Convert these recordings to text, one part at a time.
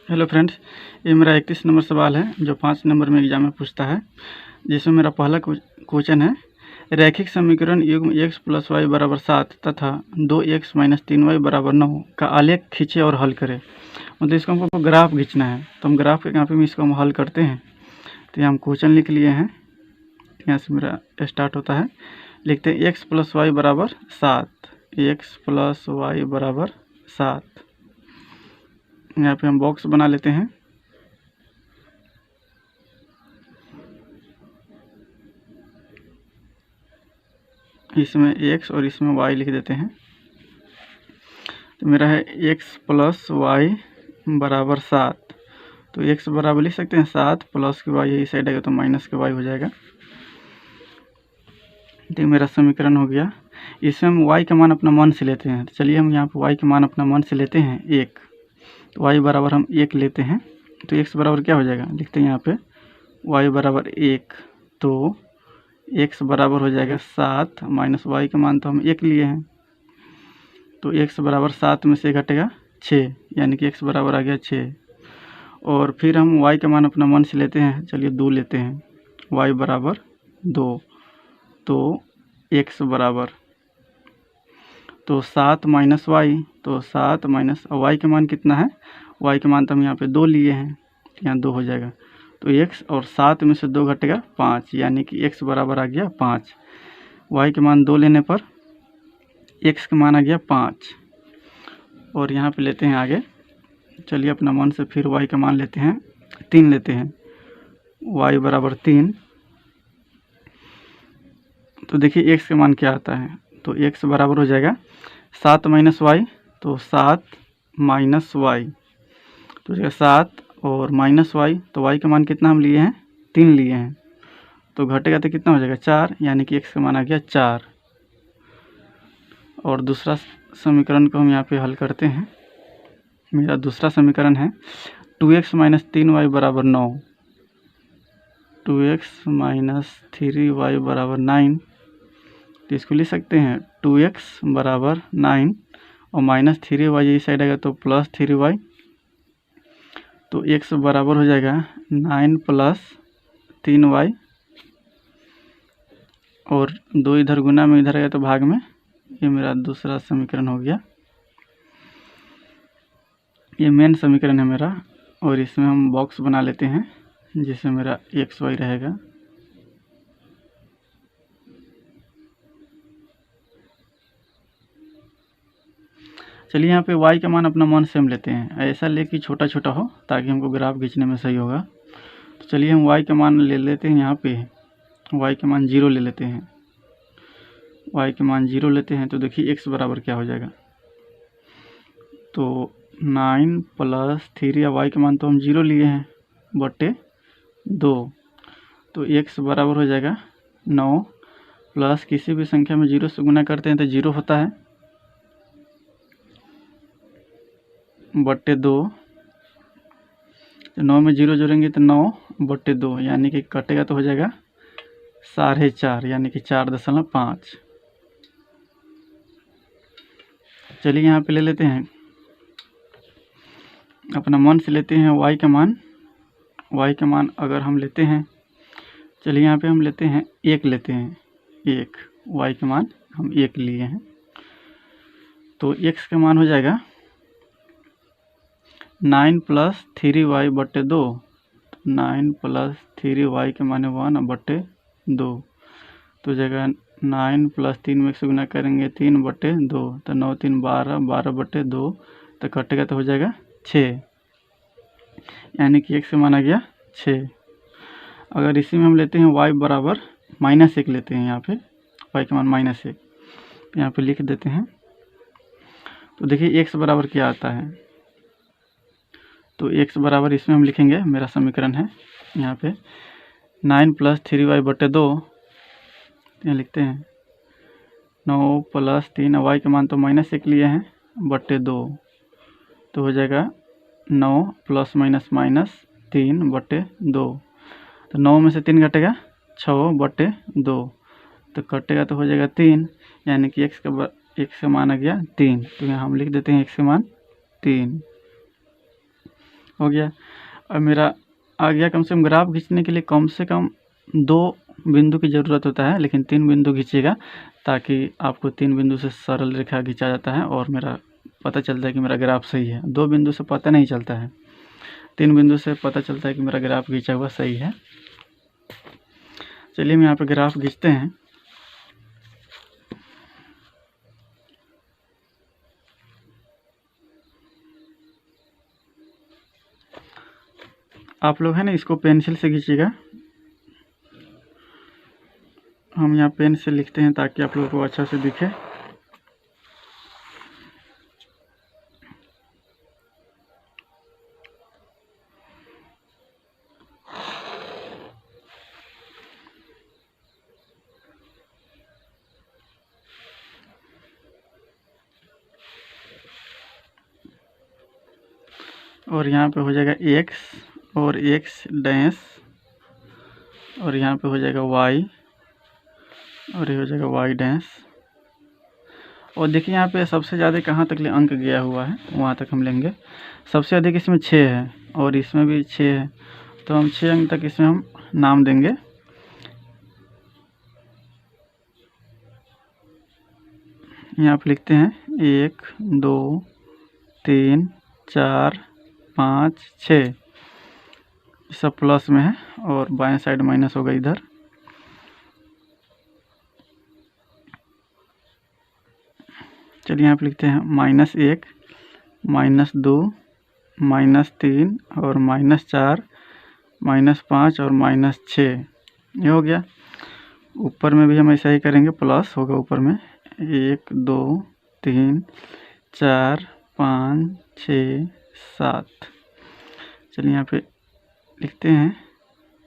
Hello friends, ये मेरा 31 number सवाल है जो 5 नंबर में एग्जाम में पूछता है। जिसमें मेरा पहला क्वेश्चन है, रैखिक समीकरण युग्म x प्लस वाई बराबर 7 तथा 2x माइनस 3y बराबर 9 का आलेख खींचे और हल करें। मतलब इसको हमको ग्राफ खींचना है, तो हम ग्राफ के यहाँ पे इसको हम हल करते हैं। तो यहाँ हम क्वेश्चन लिख लिए हैं, यहाँ से मेरा स्टार्ट होता है। लिखते हैं x प्लस वाई बराबर 7, x प्लस वाई बराबर 7। यहाँ पे हम बॉक्स बना लेते हैं। इसमें x और इसमें y लिख देते हैं। तो मेरा है x प्लस वाई बराबर 7। तो x बराबर लिख सकते हैं 7 प्लस के y, यही साइड आएगा तो माइनस के y हो जाएगा। तो मेरा समीकरण हो गया। इसमें हम y का मान अपना मन से लेते हैं। तो चलिए हम यहाँ पे y का मान अपना मन से लेते हैं 1। तो y बराबर हम 1 लेते हैं। तो x बराबर क्या हो जाएगा, लिखते हैं यहाँ पे y बराबर 1। तो x बराबर हो जाएगा 7 माइनस y का मान तो हम 1 लिए हैं। तो x बराबर 7 में से घटेगा 6, यानी कि x बराबर आ गया 6। और फिर हम y का मान अपना मन से लेते हैं। चलिए 2 लेते हैं, y बराबर 2। तो x बराबर तो 7 माइनस वाई, तो 7 माइनस y का मान कितना है, y का मान तो हम यहाँ पे 2 लिए हैं, यहाँ 2 हो जाएगा। तो x और 7 में से 2 घटेगा 5, यानी कि x बराबर आ गया 5। y के मान 2 लेने पर x का मान आ गया 5। और यहाँ पे लेते हैं आगे। चलिए अपना मन से फिर y का मान लेते हैं, 3 लेते हैं, y बराबर 3। तो देखिए x का मान क्या आता है। तो x बराबर हो जाएगा 7 माइनस वाई, तो 7 माइनस वाई, तो 7 और माइनस वाई। तो y का मान कितना हम लिए हैं, 3 लिए हैं, तो घटेगा तो कितना हो जाएगा 4, यानी कि x का मान आ गया 4। और दूसरा समीकरण को हम यहाँ पे हल करते हैं। मेरा दूसरा समीकरण है 2x माइनस 3y बराबर 9। 2x माइनस 3y बराबर 9। तो इसको लिख सकते हैं 2x बराबर 9 और माइनस 3y, यही साइड आएगा तो प्लस 3y। तो x बराबर हो जाएगा 9 प्लस 3y, और 2 इधर गुना में इधर आएगा तो भाग में। ये मेरा दूसरा समीकरण हो गया। ये मेन समीकरण है मेरा, और इसमें हम बॉक्स बना लेते हैं जिसमें मेरा एक्स वाई रहेगा। चलिए यहाँ पे y का मान अपना मन से हम लेते हैं, ऐसा ले कि छोटा छोटा हो ताकि हमको ग्राफ खींचने में सही होगा। तो चलिए हम y का मान ले लेते हैं, यहाँ पे y का मान 0 ले लेते हैं। y के मान 0 लेते हैं तो देखिए x बराबर क्या हो जाएगा। तो 9 प्लस 3, या y का मान तो हम 0 लिए हैं, बटे 2। तो x बराबर हो जाएगा 9 प्लस, किसी भी संख्या में 0 से गुना करते हैं तो 0 होता है, बटे 2। तो 9 में 0 जोड़ेंगे तो 9 बटे 2, यानी कि कटेगा तो हो जाएगा 4.5, यानी कि 4.5। चलिए यहाँ पे ले लेते हैं, अपना मन से लेते हैं y का मान। y का मान अगर हम लेते हैं, चलिए यहाँ पे हम लेते हैं 1 लेते हैं, 1 y का मान हम 1 लिए हैं। तो x का मान हो जाएगा 9 प्लस 3y बटे 2। 9 प्लस 3y के माने 1 बटे 2। तो जगह 9 प्लस 3 में 1 से गुना करेंगे 3 बटे 2, तो 9 3 12, 12 बटे 2, तो कटेगा तो हो जाएगा 6, यानी कि x का मान आ गया 6। अगर इसी में हम लेते हैं y बराबर -1 लेते हैं, यहाँ पे y का मान -1, तो यहाँ पे लिख देते हैं। तो देखिए x बराबर क्या आता है। तो x बराबर इसमें हम लिखेंगे, मेरा समीकरण है यहाँ पे 9 प्लस 3y बटे 2, यहाँ लिखते हैं 9 प्लस 3, y का मान तो -1 लिए हैं, बटे 2। तो हो जाएगा 9 प्लस माइनस माइनस 3 बटे 2। तो 9 में से 3 घटेगा 6 बटे 2, तो कटेगा तो हो जाएगा 3, यानी कि x का मान आ गया 3। तो यहाँ हम लिख देते हैं x का मान 3। हो गया। अब मेरा आ गया, कम से कम ग्राफ खींचने के लिए कम से कम 2 बिंदु की ज़रूरत होता है, लेकिन 3 बिंदु खींचिएगा ताकि आपको 3 बिंदु से सरल रेखा खींचा जाता है और मेरा पता चलता है कि मेरा ग्राफ सही है। 2 बिंदु से पता नहीं चलता है, 3 बिंदु से पता चलता है कि मेरा ग्राफ खींचा हुआ सही है। चलिए हम यहाँ पे ग्राफ खींचते हैं। आप लोग है ना इसको पेंसिल से खींचिएगा, हम यहाँ पेन से लिखते हैं ताकि आप लोगों को अच्छा से दिखे। और यहाँ पे हो जाएगा x और x डैश, और यहाँ पे हो जाएगा y और ये हो जाएगा y डैश। और देखिए यहाँ पे सबसे ज़्यादा कहाँ तक ले अंक गया हुआ है वहाँ तक हम लेंगे। सबसे अधिक इसमें 6 है और इसमें भी 6 है, तो हम 6 अंक तक इसमें हम नाम देंगे। यहाँ पे लिखते हैं 1 2 3 4 5 6, सब प्लस में है और बाएं साइड माइनस होगा इधर। चलिए यहाँ पे लिखते हैं -1 -2 -3 और -4 -5 और -6, ये हो गया। ऊपर में भी हम ऐसा ही करेंगे, प्लस होगा ऊपर में 1 2 3 4 5 6 7। चलिए यहाँ पे लिखते हैं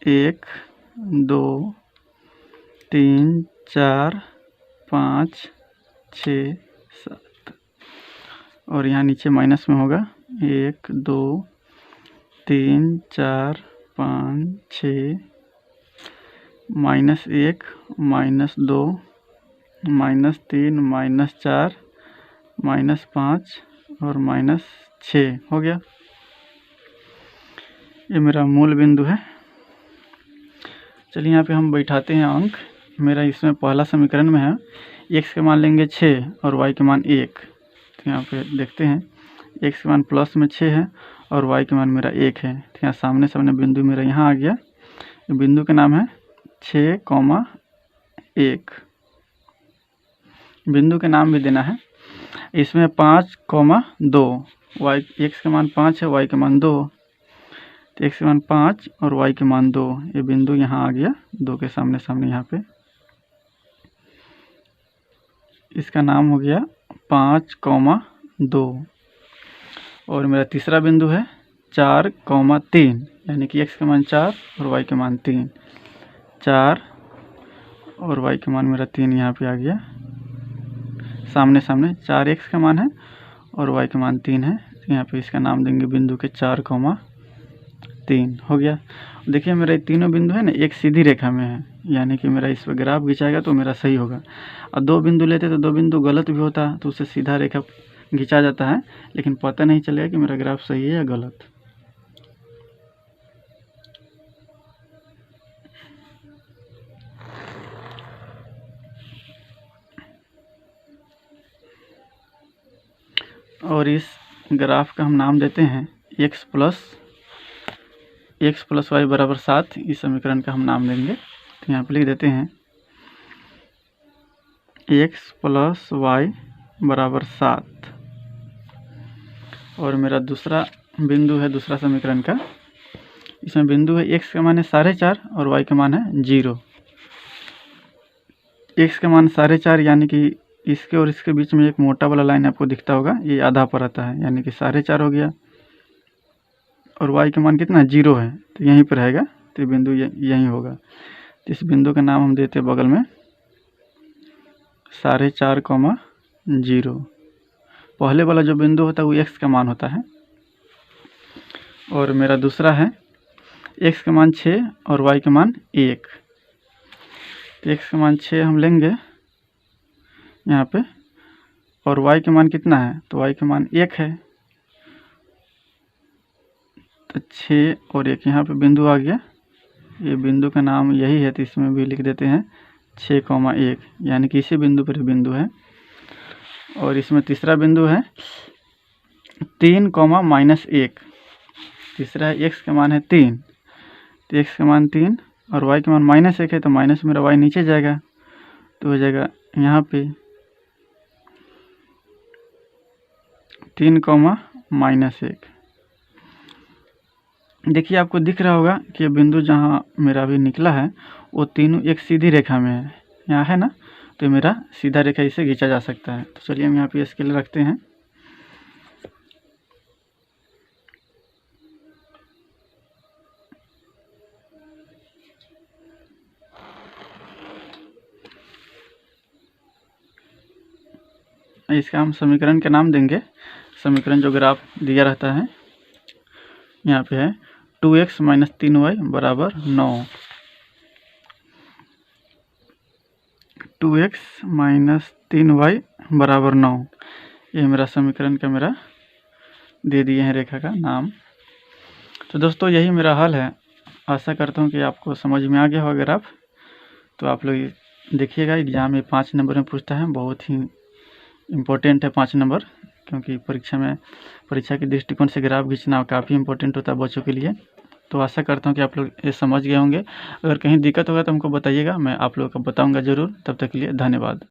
1 2 3 4 5 6 7, और यहाँ नीचे माइनस में होगा 1 2 3 4 5 6 -1 -2 -3 -4 -5 और -6 हो गया। ये मेरा मूल बिंदु है। चलिए यहाँ पे हम बैठाते हैं अंक। मेरा इसमें पहला समीकरण में है x के मान लेंगे 6 और y के मान 1। तो यहाँ पे देखते हैं x के मान प्लस में 6 है और y के मान मेरा 1 है। तो यहाँ सामने सामने बिंदु मेरा यहाँ आ गया। बिंदु का नाम है 6,1। बिंदु के नाम भी देना है। इसमें 5,2, y x के मान 5 है, y के मान 2, तो x के मान 5 और y के मान 2। ये बिंदु यहाँ आ गया 2 के सामने सामने यहाँ पे। इसका नाम हो गया 5,2। और मेरा तीसरा बिंदु है 4,3, यानी कि x के मान 4 और y के मान 3। 4 और y के मान मेरा 3 यहाँ पे आ गया सामने सामने। 4x का मान है और y का मान 3 है, तो यहाँ पे इसका नाम देंगे बिंदु के 4,3। हो गया। देखिए मेरा ये तीनों बिंदु है ना एक सीधी रेखा में है, यानी कि मेरा इस पर ग्राफ खिंचाएगा तो मेरा सही होगा। और 2 बिंदु लेते तो 2 बिंदु गलत भी होता तो उससे सीधा रेखा खिंचा जाता है, लेकिन पता नहीं चलेगा कि मेरा ग्राफ सही है या गलत। और इस ग्राफ का हम नाम देते हैं x प्लस y बराबर 7। इस समीकरण का हम नाम देंगे, तो यहाँ पर लिख देते हैं x प्लस y बराबर 7। और मेरा दूसरा बिंदु है दूसरा समीकरण का। इसमें बिंदु है x का मान है 4.5 और y का मान है 0। x का मान 4.5, यानी कि इसके और इसके बीच में एक मोटा वाला लाइन आपको दिखता होगा, ये आधा पर आता है, यानी कि 4.5 हो गया। और y का मान कितना 0 है, तो यहीं पर रहेगा, तो बिंदु यहीं होगा। तो इस बिंदु का नाम हम देते हैं बगल में 4.5, पहले वाला जो बिंदु होता है वो x का मान होता है। और मेरा दूसरा है x का मान 6 और y का मान 1। तो x का मान 6 हम लेंगे यहाँ पे, और y का मान कितना है, तो y का मान 1 है। तो 6 और एक यहाँ पे बिंदु आ गया, ये बिंदु का नाम यही है तो इसमें भी लिख देते हैं 6,1, यानी कि इसी बिंदु पर बिंदु है। और इसमें तीसरा बिंदु है 3,-1, तीसरा है x का मान है 3, तो x का मान 3 और y का मान -1 है, तो माइनस मेरा y नीचे जाएगा तो हो जाएगा यहाँ पे 3,-1। देखिए आपको दिख रहा होगा कि बिंदु जहाँ मेरा अभी निकला है वो तीनों एक सीधी रेखा में है, यहाँ है ना, तो मेरा सीधा रेखा इसे खींचा जा सकता है। तो चलिए हम यहाँ पे स्केल रखते हैं। इसका हम समीकरण का नाम देंगे, समीकरण जो ग्राफ दिया रहता है यहाँ पे है 2x - 3y बराबर 9, 2x - 3y बराबर 9, ये मेरा समीकरण का मेरा दे दिए हैं रेखा का नाम। तो दोस्तों यही मेरा हल है। आशा करता हूँ कि आपको समझ में आ गया होगा ग्राफ। तो आप लोग देखिएगा, एग्ज़ाम में 5 नंबर में पूछता है, बहुत ही इम्पोर्टेंट है 5 नंबर, क्योंकि परीक्षा के दृष्टिकोण से ग्राफ खींचना काफ़ी इम्पोर्टेंट होता है बच्चों के लिए। तो आशा करता हूँ कि आप लोग ये समझ गए होंगे। अगर कहीं दिक्कत होगा तो हमको बताइएगा, मैं आप लोगों को बताऊँगा ज़रूर। तब तक के लिए धन्यवाद।